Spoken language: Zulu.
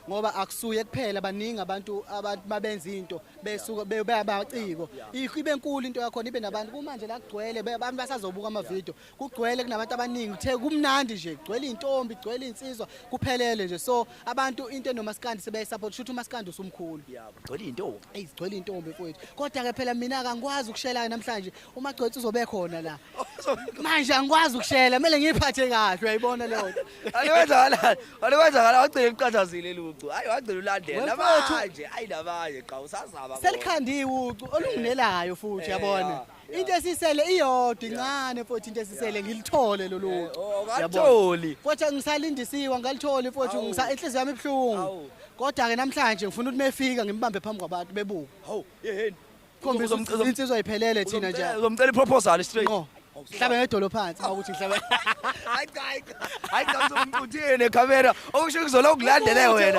ngoba akusuye kuphela baningi abantu babenza into besuka beyabaciko ibe enkulu into yakho ibe nabantu kumanje la kugcwele abantu basazobuka amavideo kugcwele kunabantu abaningi uthe kumnandi nje kugcwele intombi kugcwele insizwa kuphelele nje so abantu into enomaskandi sebesupport shoot umaskandi usumkhulu Gcwele intombi. Igcwele intombi mfowethu kodwa ke phela mina akangikwazi ukushela namhlanje umagcwethu uzobe khona la manje angikwazi ukushela kumele ngiyiphathe kahle uyayibona leyo nto Alikwenzakala wagcina iqhathazile lucu. Hayi wagcina ulandela manje ayi nabanye qa usazaba. selikhandiwe ucu olungenelayo futhi yabona into esisele iyodwa incane futhi into esisele ngilithole lolu Ngatholi. futhi ngisalindisiwa ngalithole futhi inhliziyo yami ibhlungu kodwa ke namhlanje ngifuna ukuthi mefika ngimbambe phambi kwabantu bebuka Hawu yeheni. khombisa insizwa iphelele thina nje Uzomcela iproposal straight. Mhlabe ngedolo phansi ukuthi ngihlabe Hayi cha. Hayi cha uzomquthini camera. Okusho kuzola ukulandele wena.